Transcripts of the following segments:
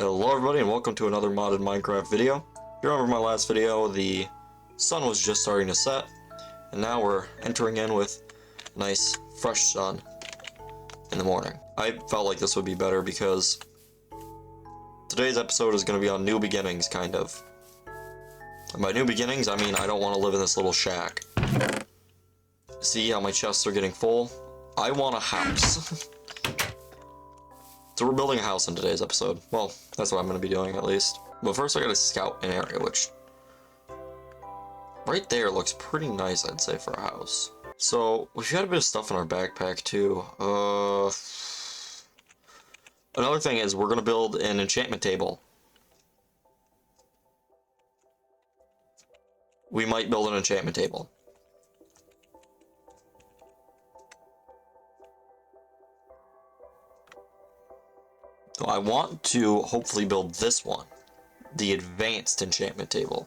Hello everybody and welcome to another modded Minecraft video. If you remember my last video, the sun was just starting to set, and now we're entering in with a nice fresh sun in the morning. I felt like this would be better because today's episode is going to be on new beginnings, kind of. And by new beginnings, I mean I don't want to live in this little shack. See how my chests are getting full? I want a house. So we're building a house in today's episode. Well, that's what I'm going to be doing at least. But first I gotta scout an area, which right there looks pretty nice, I'd say, for a house. So we've got a bit of stuff in our backpack too. Another thing is we're going to build an enchantment table. We might build an enchantment table. So I want to hopefully build this one, the advanced enchantment table.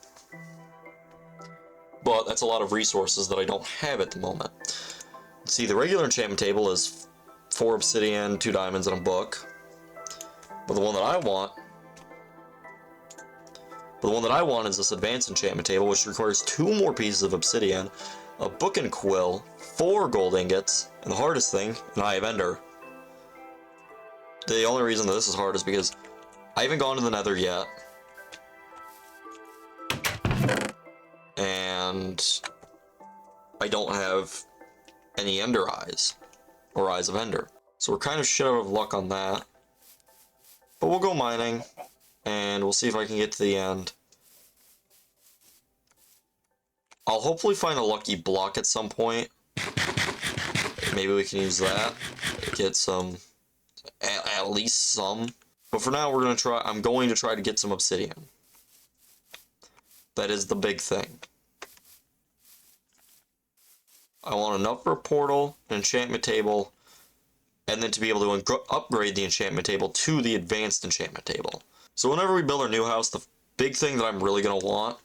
But that's a lot of resources that I don't have at the moment. See, the regular enchantment table is 4 obsidian, 2 diamonds, and a book. But the one that I want is this advanced enchantment table, which requires 2 more pieces of obsidian, a book and quill, 4 gold ingots, and the hardest thing, an eye of ender. The only reason that this is hard is because I haven't gone to the nether yet. And I don't have any ender eyes, or eyes of ender. So we're kind of shit out of luck on that. But we'll go mining, and we'll see if I can get to the end. I'll hopefully find a lucky block at some point. Maybe we can use that, get some... At least some. But for now, I'm going to try to get some obsidian. That is the big thing. I want enough for a portal, an enchantment table, and then to be able to upgrade the enchantment table to the advanced enchantment table. So whenever we build our new house, the big thing that I'm really going to want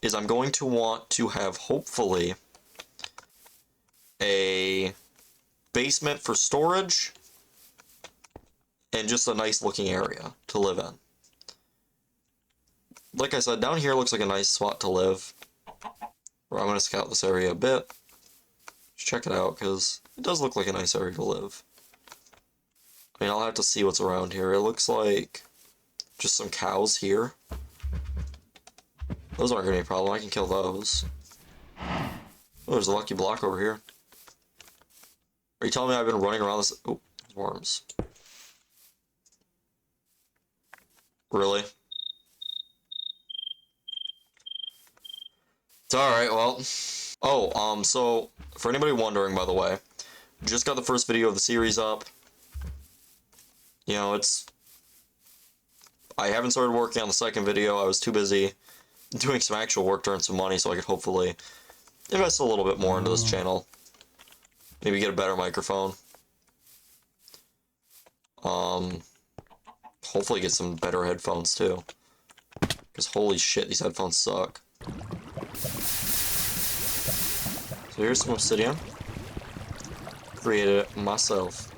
is I'm going to want to have, hopefully, a basement for storage, and just a nice looking area to live in. Like I said, down here looks like a nice spot to live. I'm going to scout this area a bit. Just check it out, because it does look like a nice area to live. I mean, I'll have to see what's around here. It looks like just some cows here. Those aren't going to be a problem. I can kill those. Oh, there's a lucky block over here. Are you telling me I've been running around this? Oh, there's worms. Really? It's alright, well. Oh, so, for anybody wondering, by the way, just got the first video of the series up. You know, I haven't started working on the second video. I was too busy doing some actual work to earn some money so I could hopefully invest a little bit more into this channel. Maybe get a better microphone. Hopefully get some better headphones too. Because holy shit, these headphones suck. So here's some obsidian. Created it myself.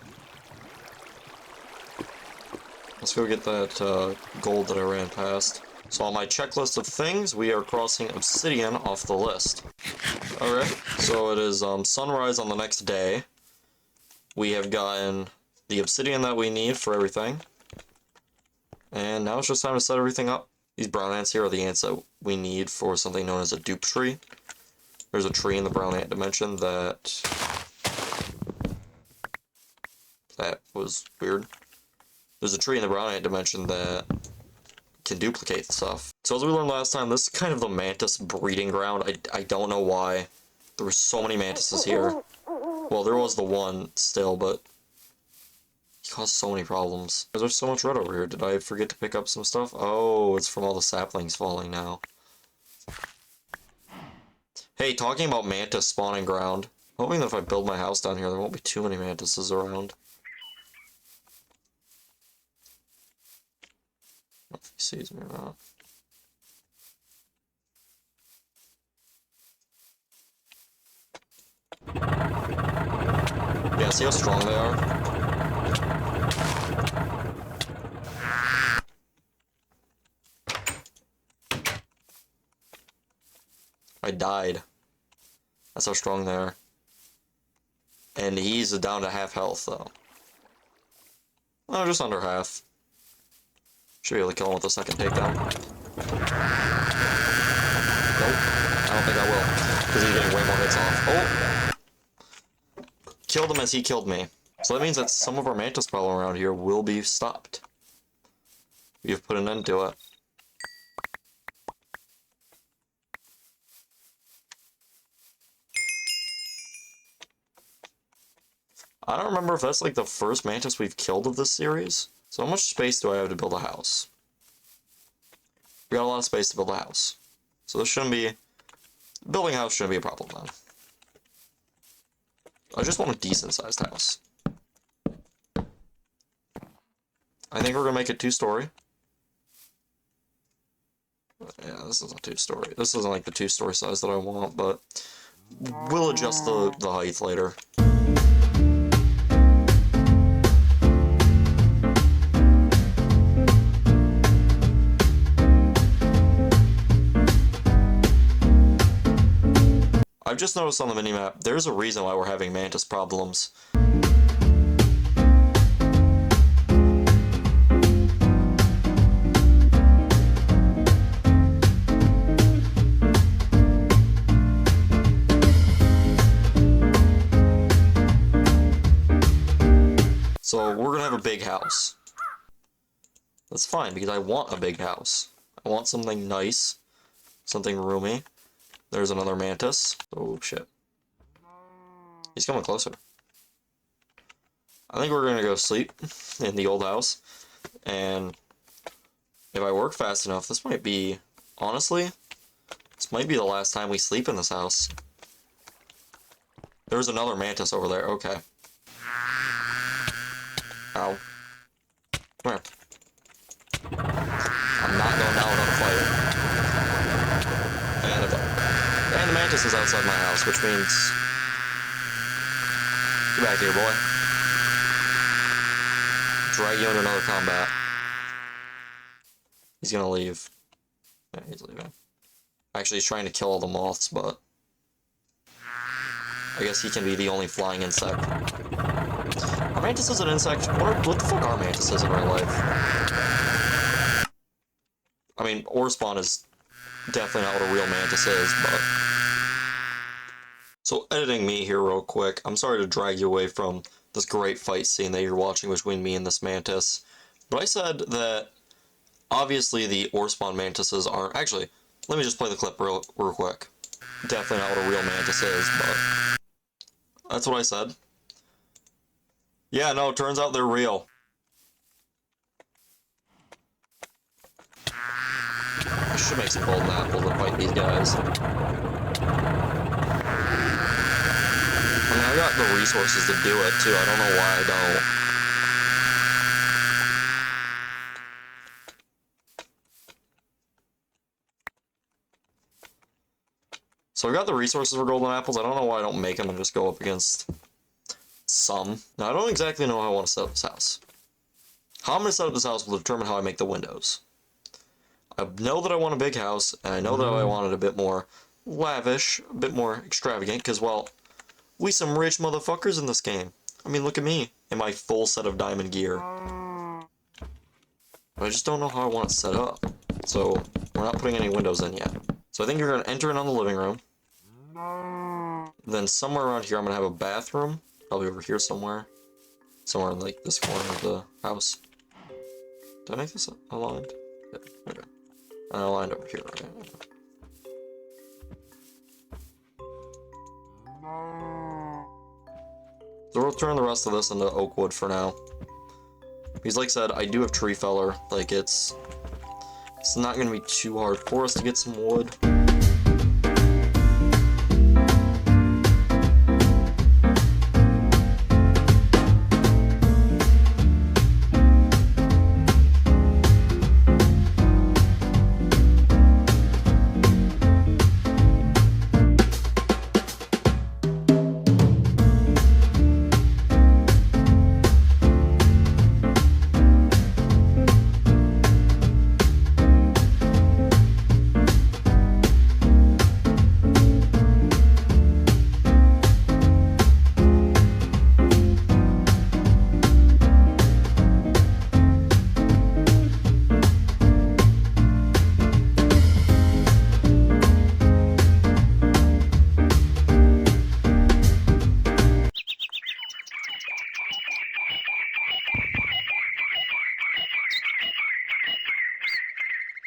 Let's go get that gold that I ran past. So on my checklist of things, we are crossing obsidian off the list. Alright, so it is sunrise on the next day. We have gotten the obsidian that we need for everything. And now it's just time to set everything up. These brown ants here are the ants that we need for something known as a dupe tree. There's a tree in the brown ant dimension that was weird. There's a tree in the brown ant dimension that can duplicate stuff. So as we learned last time, this is kind of the mantis breeding ground. I don't know why. There were so many mantises here. Well, there was the one still, but he caused so many problems. There's so much red over here. Did I forget to pick up some stuff? Oh, it's from all the saplings falling now. Hey, talking about mantis spawning ground. Hoping that if I build my house down here, there won't be too many mantises around. I don't know if he sees me or not. Yeah, see how strong they are? I died. That's how strong they are. And he's down to half health, though. Oh, just under half. Should be able to kill him with a second takedown. Nope. I don't think I will. Because he's getting way more hits off. Oh! Killed him as he killed me. So that means that some of our mantis problem around here will be stopped. We've put an end to it. I don't remember if that's like the first mantis we've killed of this series. So how much space do I have to build a house? We got a lot of space to build a house. So this shouldn't be... Building a house shouldn't be a problem then. I just want a decent sized house. I think we're gonna make it 2-story. Yeah, this isn't 2-story. This isn't like the 2-story size that I want, but we'll adjust the height later. I've just noticed on the minimap, there's a reason why we're having mantis problems. So we're gonna have a big house. That's fine, because I want a big house. I want something nice, something roomy. There's another mantis. Oh shit. He's coming closer. I think we're gonna go sleep in the old house. And if I work fast enough, this might be, honestly, this might be the last time we sleep in this house. There's another mantis over there. Okay. Ow. Come here. I'm not going down without a fight. And the mantis is outside my house, which means... Get back here, boy. Drag you into another combat. He's gonna leave. Yeah, he's leaving. Actually, he's trying to kill all the moths, but... I guess he can be the only flying insect. Are mantises an insect? What the fuck are mantises in real life? I mean, ore spawn is definitely not what a real mantis is, but... So, editing me here real quick, I'm sorry to drag you away from this great fight scene that you're watching between me and this mantis, but I said that, obviously the ore spawn mantises aren't... Actually, let me just play the clip real quick. Definitely not what a real mantis is, but... That's what I said. Yeah, no, it turns out they're real. I should make some golden apples and fight these guys. I mean, I got the resources to do it, too. I don't know why I don't. So I got the resources for golden apples. I don't know why I don't make them and just go up against some. Now, I don't exactly know how I want to set up this house. How I'm going to set up this house will determine how I make the windows. I know that I want a big house, and I know that I want it a bit more lavish, a bit more extravagant, because, well, we some rich motherfuckers in this game. I mean, look at me, in my full set of diamond gear. But I just don't know how I want it set up. So, we're not putting any windows in yet. So I think you're going to enter in on the living room. Then somewhere around here I'm going to have a bathroom. Probably over here somewhere. Somewhere in like this corner of the house. Did I make this aligned? Yeah, okay. And I aligned over here, right? So we'll turn the rest of this into oak wood for now. Because like I said, I do have tree feller. Like it's not going to be too hard for us to get some wood.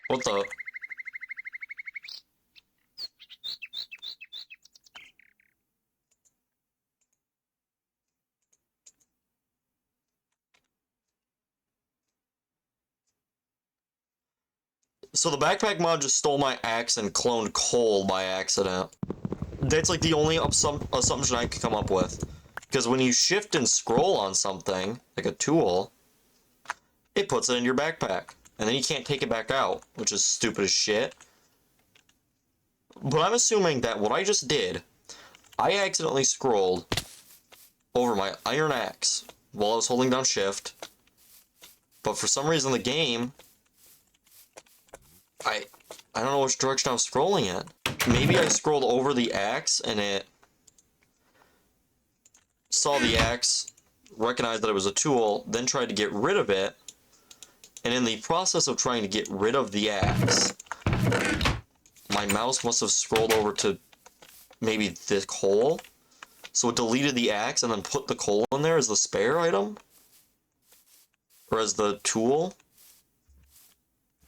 What the? So the backpack mod just stole my axe and cloned coal by accident. That's like the only assumption I could come up with. Because when you shift and scroll on something, like a tool, it puts it in your backpack. And then you can't take it back out, which is stupid as shit. But I'm assuming that what I just did, I accidentally scrolled over my iron axe while I was holding down shift. But for some reason the game, I don't know which direction I was scrolling in. Maybe I scrolled over the axe and it saw the axe, recognized that it was a tool, then tried to get rid of it. And in the process of trying to get rid of the axe, my mouse must have scrolled over to maybe the coal. So it deleted the axe and then put the coal in there as the spare item? Or as the tool?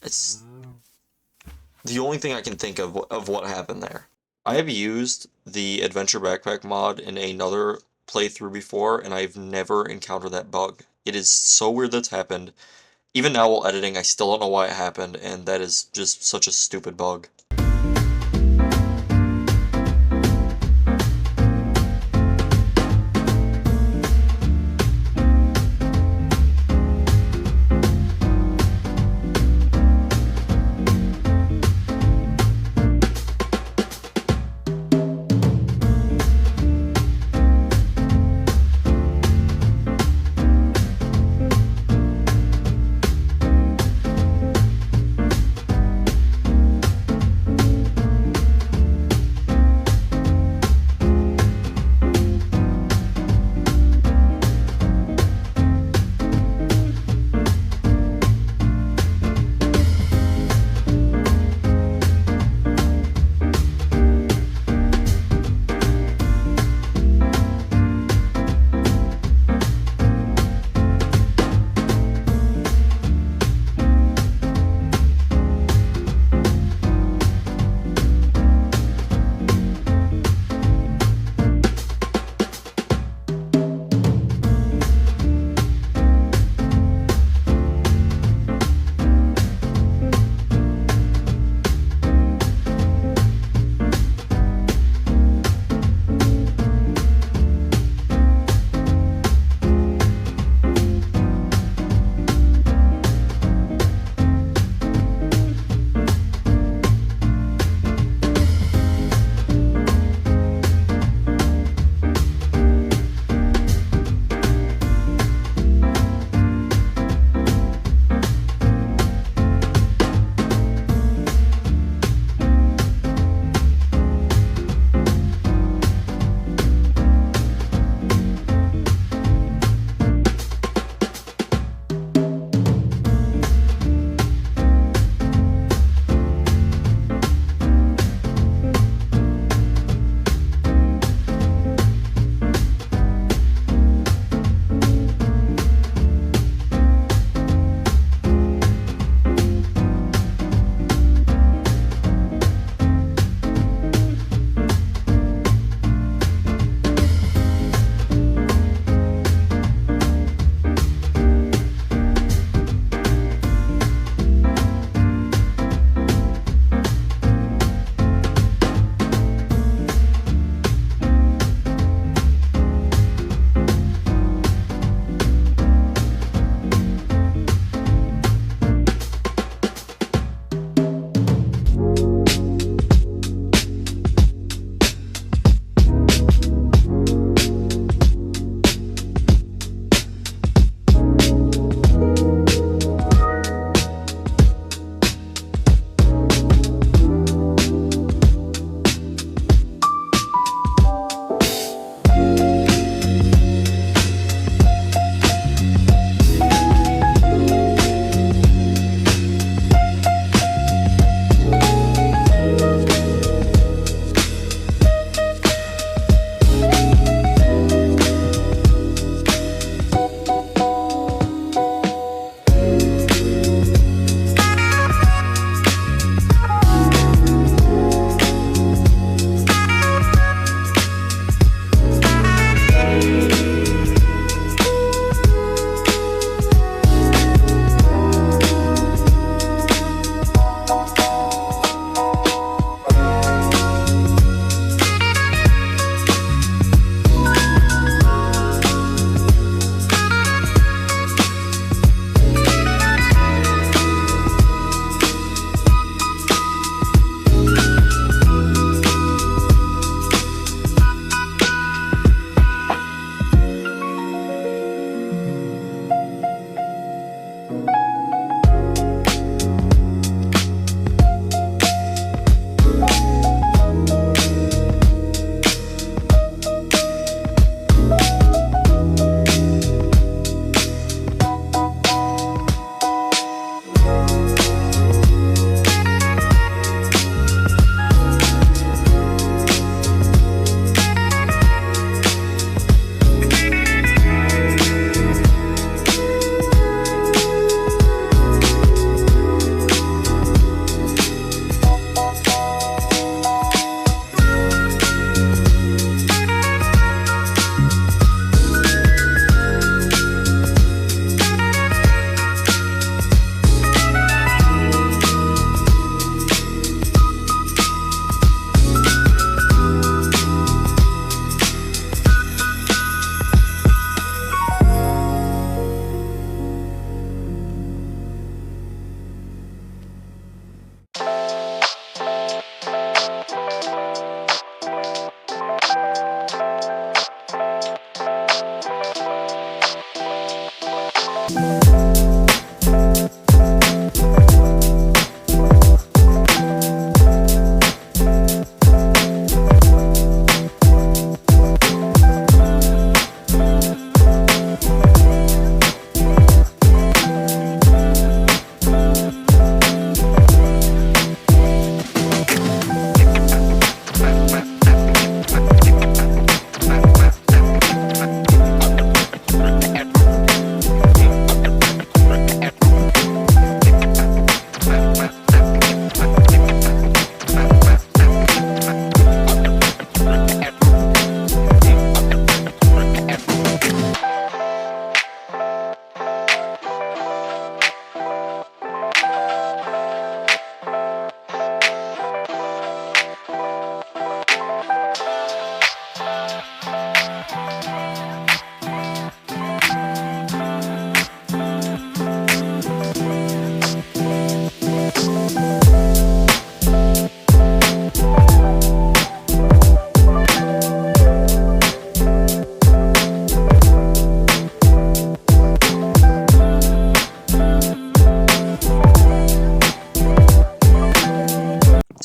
It's the only thing I can think of what happened there. I have used the Adventure Backpack mod in another playthrough before, and I've never encountered that bug. It is so weird that's happened. Even now while editing, I still don't know why it happened, and that is just such a stupid bug.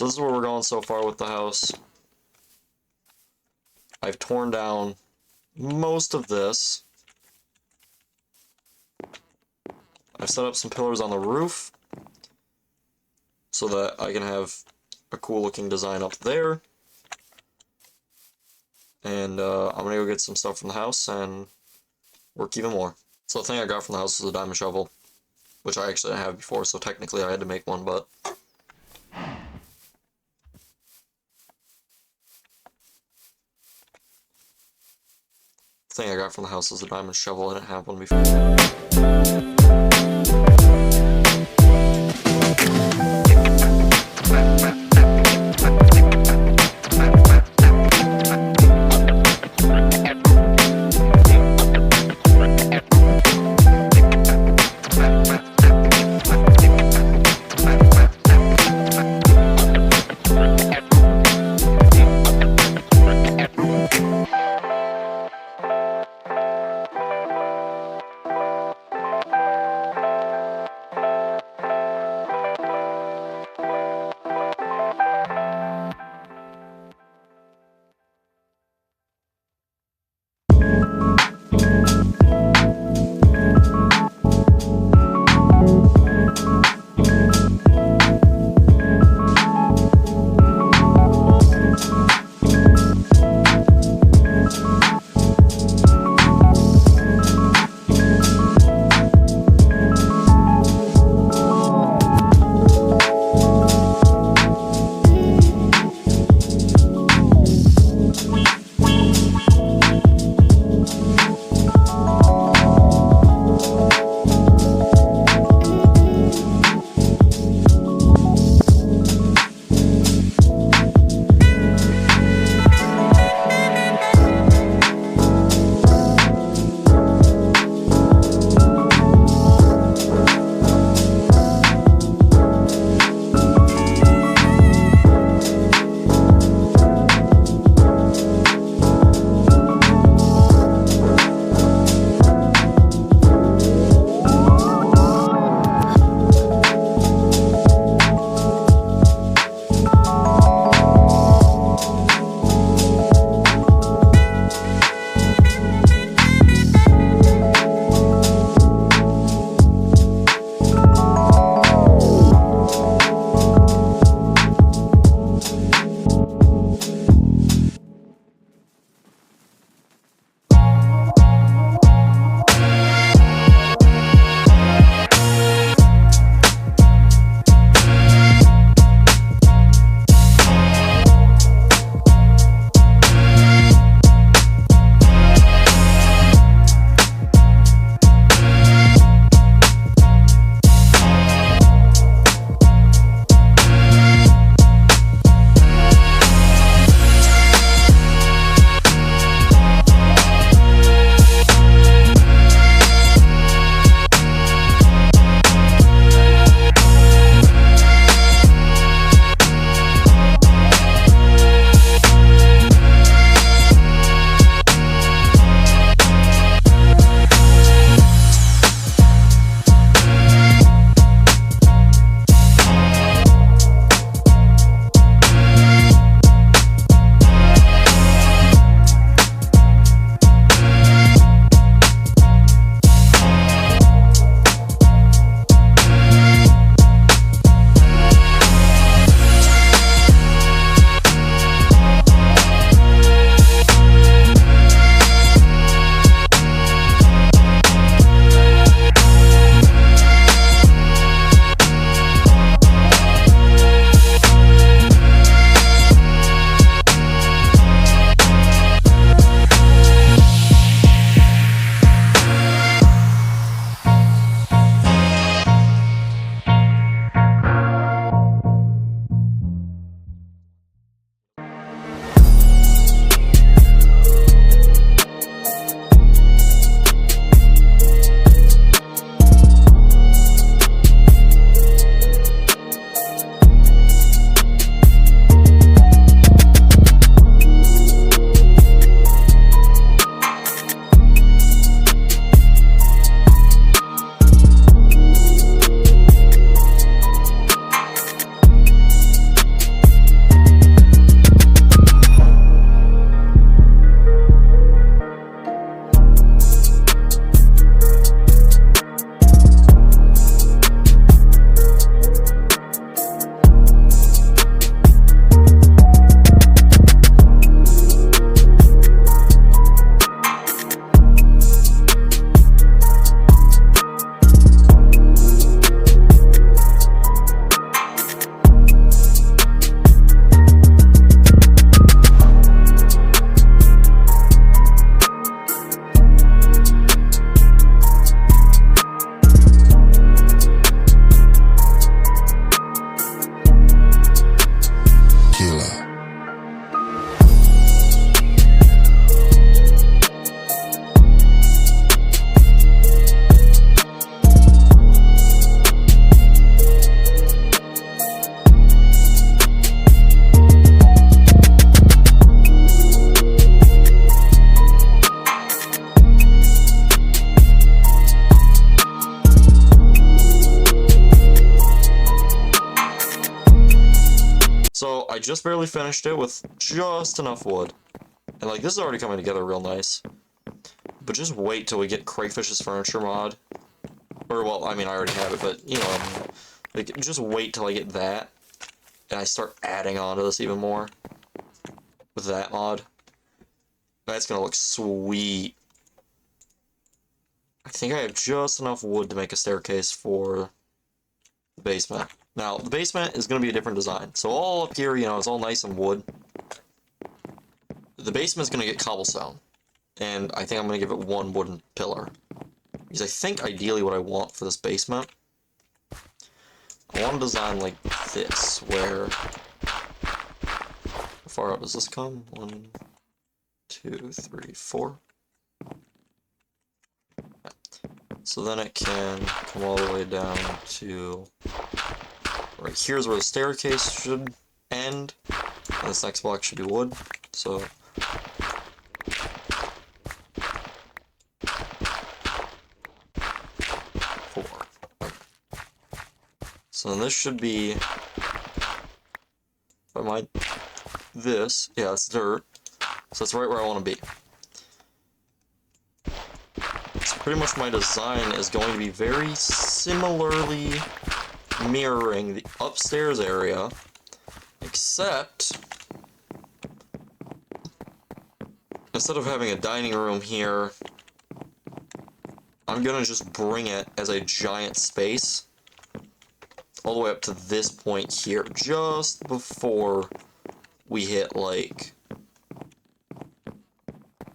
So this is where we're going so far with the house. I've torn down most of this. I've set up some pillars on the roof so that I can have a cool looking design up there. And I'm gonna go get some stuff from the house and work even more. So the thing I got from the house was a diamond shovel, which I actually didn't have before, so technically I had to make one, but the thing I got from the house was a diamond shovel. I didn't have one before. So I just barely finished it with just enough wood. And like, this is already coming together real nice. But just wait till we get Crayfish's furniture mod. Or, well, I mean, I already have it, but, you know, like, just wait till I get that. And I start adding on to this even more. With that mod. That's gonna look sweet. I think I have just enough wood to make a staircase for the basement. Now, the basement is gonna be a different design. So all up here, you know, it's all nice and wood. The basement's gonna get cobblestone. And I think I'm gonna give it one wooden pillar. Because I think ideally what I want for this basement, I want to design like this, where, how far out does this come? 1, 2, 3, 4. So then it can come all the way down to, right here's where the staircase should end, and this next block should be wood, so. So this should be, if I mind, this, yeah, it's dirt, so that's right where I want to be. So pretty much my design is going to be very similarly mirroring the upstairs area, except instead of having a dining room here, I'm gonna just bring it as a giant space all the way up to this point here, just before we hit, like,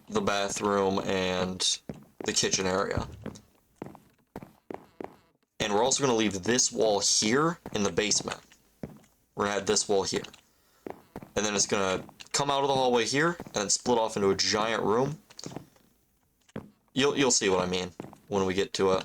the bathroom and the kitchen area. And we're also going to leave this wall here in the basement. We're going to add this wall here. And then it's going to come out of the hallway here, and then split off into a giant room. You'll see what I mean when we get to it.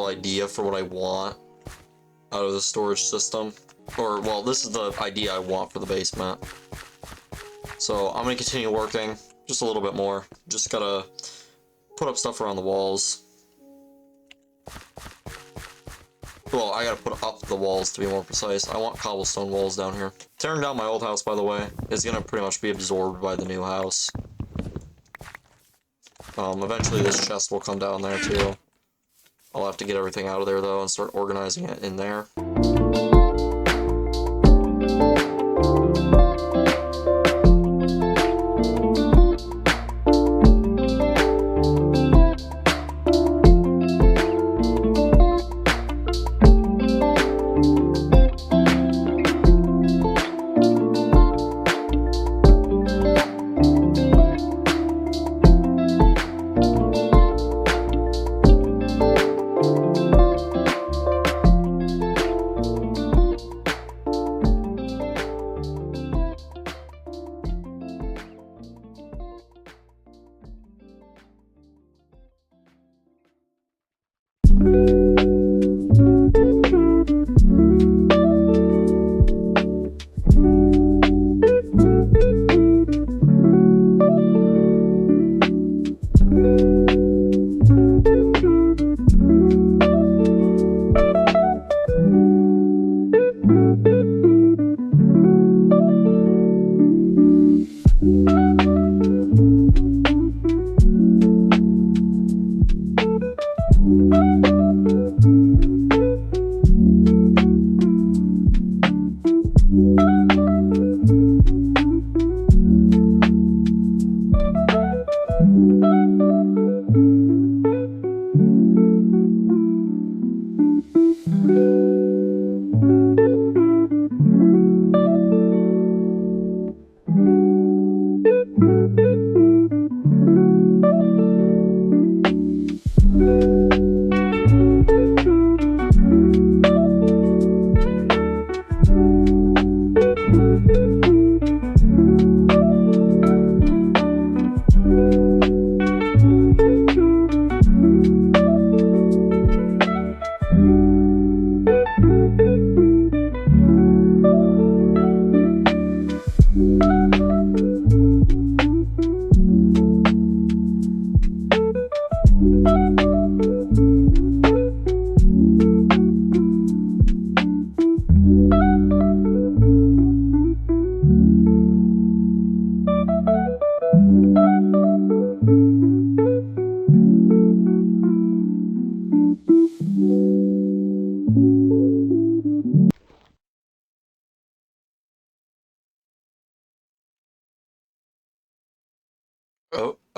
general idea for what I want out of the storage system. Or, well, this is the idea I want for the basement. So I'm gonna continue working just a little bit more. Just gotta put up stuff around the walls. Well, I gotta put up the walls to be more precise. I want cobblestone walls down here. Tearing down my old house, by the way, is gonna pretty much be absorbed by the new house. Eventually this chest will come down there too. I'll have to get everything out of there though and start organizing it in there.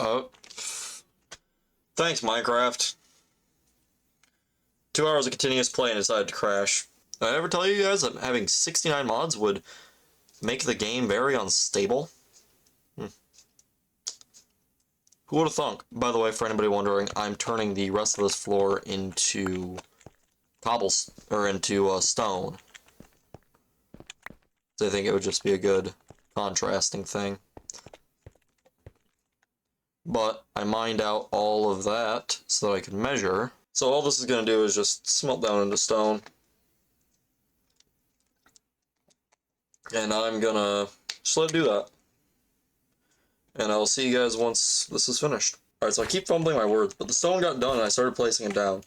Oh. Thanks, Minecraft. 2 hours of continuous play and decided to crash. Did I ever tell you guys that having 69 mods would make the game very unstable? Who would have thunk? By the way, for anybody wondering, I'm turning the rest of this floor into stone. So I think it would just be a good contrasting thing. But I mined out all of that so that I could measure. So all this is going to do is just smelt down into stone. And I'm going to just let it do that. And I'll see you guys once this is finished. Alright, so I keep fumbling my words, but the stone got done and I started placing it down.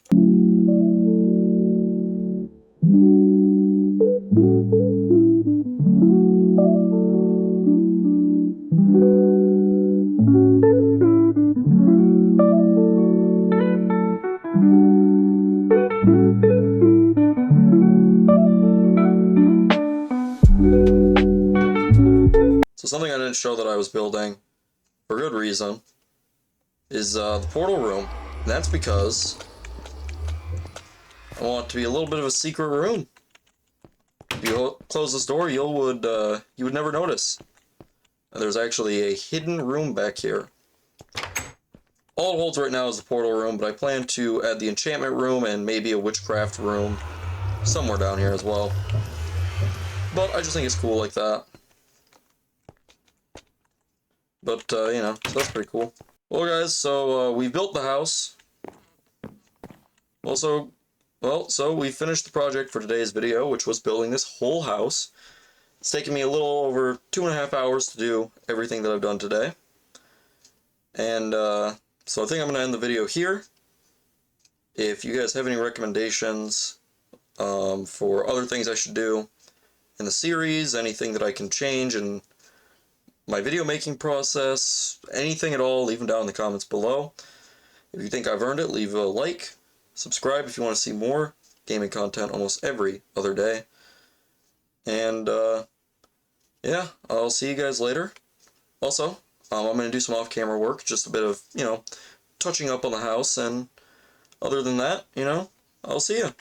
So something I didn't show that I was building, for good reason, is the portal room. And that's because I want it to be a little bit of a secret room. If you close this door, you would never notice. And there's actually a hidden room back here. All it holds right now is the portal room, but I plan to add the enchantment room and maybe a witchcraft room somewhere down here as well. But I just think it's cool like that. But, you know, so that's pretty cool. Well, guys, so we built the house. Also, well, so we finished the project for today's video, which was building this whole house. It's taken me a little over 2.5 hours to do everything that I've done today. And so I think I'm going to end the video here. If you guys have any recommendations for other things I should do in the series, anything that I can change in my video making process, anything at all, leave them down in the comments below. If you think I've earned it, leave a like, subscribe if you want to see more gaming content almost every other day. And yeah, I'll see you guys later. Also, I'm going to do some off-camera work, just a bit of, touching up on the house, and other than that, I'll see you.